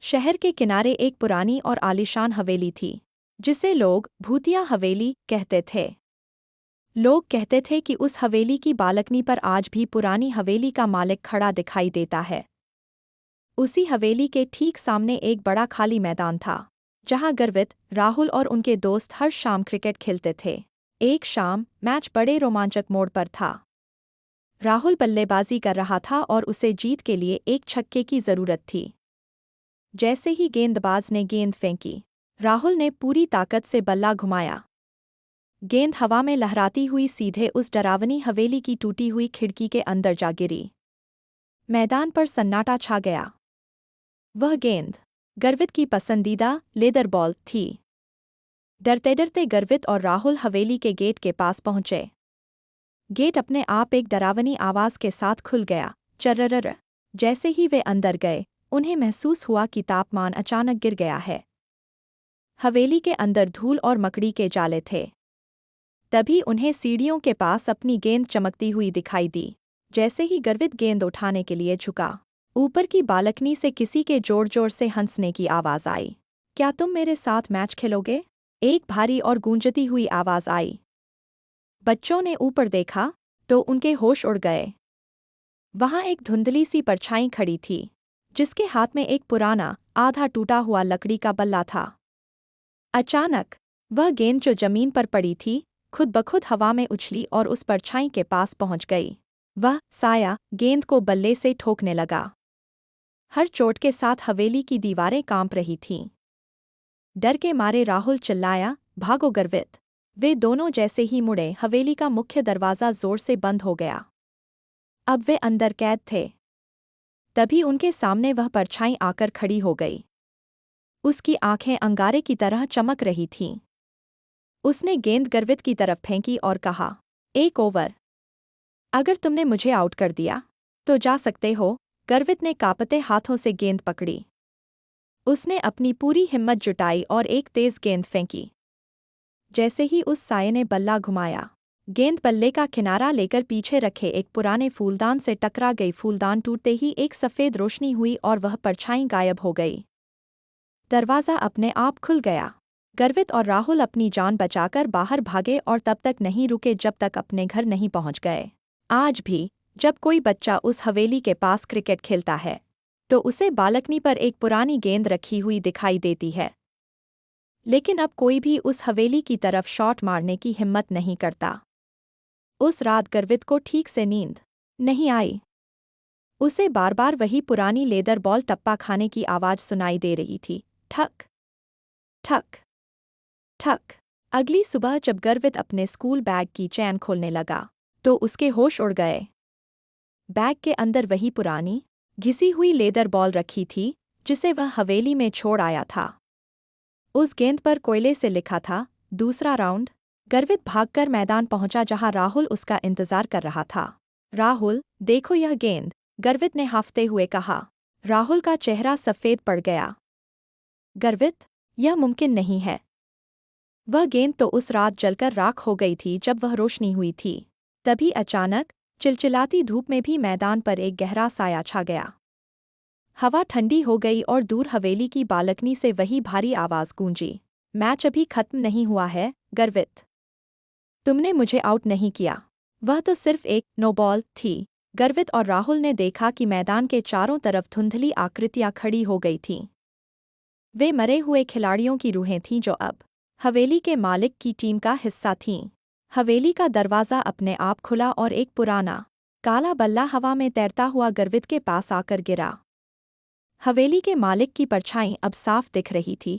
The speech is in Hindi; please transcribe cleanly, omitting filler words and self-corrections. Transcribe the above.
शहर के किनारे एक पुरानी और आलीशान हवेली थी, जिसे लोग भूतिया हवेली कहते थे। लोग कहते थे कि उस हवेली की बालकनी पर आज भी पुरानी हवेली का मालिक खड़ा दिखाई देता है। उसी हवेली के ठीक सामने एक बड़ा खाली मैदान था, जहां गर्वित, राहुल और उनके दोस्त हर शाम क्रिकेट खेलते थे। एक शाम मैच बड़े रोमांचक मोड़ पर था। राहुल बल्लेबाजी कर रहा था और उसे जीत के लिए एक छक्के की जरूरत थी। जैसे ही गेंदबाज ने गेंद फेंकी, राहुल ने पूरी ताकत से बल्ला घुमाया। गेंद हवा में लहराती हुई सीधे उस डरावनी हवेली की टूटी हुई खिड़की के अंदर जा गिरी। मैदान पर सन्नाटा छा गया। वह गेंद गर्वित की पसंदीदा लेदर बॉल थी। डरते डरते गर्वित और राहुल हवेली के गेट के पास पहुंचे। गेट अपने आप एक डरावनी आवाज के साथ खुल गया, चर्रर। जैसे ही वे अंदर गए, उन्हें महसूस हुआ कि तापमान अचानक गिर गया है। हवेली के अंदर धूल और मकड़ी के जाले थे। तभी उन्हें सीढ़ियों के पास अपनी गेंद चमकती हुई दिखाई दी। जैसे ही गर्वित गेंद उठाने के लिए झुका, ऊपर की बालकनी से किसी के जोर जोर से हंसने की आवाज आई। क्या तुम मेरे साथ मैच खेलोगे? एक भारी और गूंजती हुई आवाज आई। बच्चों ने ऊपर देखा तो उनके होश उड़ गए। वहां एक धुंधली सी परछाई खड़ी थी, जिसके हाथ में एक पुराना, आधा टूटा हुआ लकड़ी का बल्ला था। अचानक वह गेंद जो जमीन पर पड़ी थी, खुद बखुद हवा में उछली और उस परछाई के पास पहुंच गई। वह साया गेंद को बल्ले से ठोकने लगा। हर चोट के साथ हवेली की दीवारें कांप रही थीं। डर के मारे राहुल चिल्लाया, भागो गर्वित! वे दोनों जैसे ही मुड़े, हवेली का मुख्य दरवाज़ा जोर से बंद हो गया। अब वे अंदर कैद थे। तभी उनके सामने वह परछाई आकर खड़ी हो गई। उसकी आंखें अंगारे की तरह चमक रही थीं। उसने गेंद गर्वित की तरफ फेंकी और कहा, एक ओवर। अगर तुमने मुझे आउट कर दिया तो जा सकते हो। गर्वित ने कांपते हाथों से गेंद पकड़ी। उसने अपनी पूरी हिम्मत जुटाई और एक तेज गेंद फेंकी। जैसे ही उस साये ने बल्ला घुमाया, गेंद बल्ले का किनारा लेकर पीछे रखे एक पुराने फूलदान से टकरा गई। फूलदान टूटते ही एक सफ़ेद रोशनी हुई और वह परछाई गायब हो गई। दरवाज़ा अपने आप खुल गया। गर्वित और राहुल अपनी जान बचाकर बाहर भागे और तब तक नहीं रुके जब तक अपने घर नहीं पहुंच गए। आज भी जब कोई बच्चा उस हवेली के पास क्रिकेट खेलता है, तो उसे बालकनी पर एक पुरानी गेंद रखी हुई दिखाई देती है। लेकिन अब कोई भी उस हवेली की तरफ शॉट मारने की हिम्मत नहीं करता। उस रात गर्वित को ठीक से नींद नहीं आई। उसे बार बार वही पुरानी लेदर बॉल टप्पा खाने की आवाज़ सुनाई दे रही थी, ठक ठक ठक। अगली सुबह जब गर्वित अपने स्कूल बैग की चैन खोलने लगा, तो उसके होश उड़ गए। बैग के अंदर वही पुरानी, घिसी हुई लेदर बॉल रखी थी, जिसे वह हवेली में छोड़ आया था। उस गेंद पर कोयले से लिखा था, दूसरा राउंड। गर्वित भागकर मैदान पहुंचा जहां राहुल उसका इंतजार कर रहा था। राहुल, देखो यह गेंद, गर्वित ने हांफते हुए कहा। राहुल का चेहरा सफ़ेद पड़ गया। गर्वित, यह मुमकिन नहीं है। वह गेंद तो उस रात जलकर राख हो गई थी जब वह रोशनी हुई थी। तभी अचानक चिलचिलाती धूप में भी मैदान पर एक गहरा साया छा गया। हवा ठंडी हो गई और दूर हवेली की बालकनी से वही भारी आवाज़ गूंजी। मैच अभी खत्म नहीं हुआ है, गर्वित। तुमने मुझे आउट नहीं किया। वह तो सिर्फ एक नो बॉल थी। गर्वित और राहुल ने देखा कि मैदान के चारों तरफ धुंधली आकृतियां खड़ी हो गई थीं। वे मरे हुए खिलाड़ियों की रूहें थीं जो अब हवेली के मालिक की टीम का हिस्सा थीं। हवेली का दरवाज़ा अपने आप खुला और एक पुराना, काला बल्ला हवा में तैरता हुआ गर्वित के पास आकर गिरा। हवेली के मालिक की परछाई अब साफ दिख रही थी,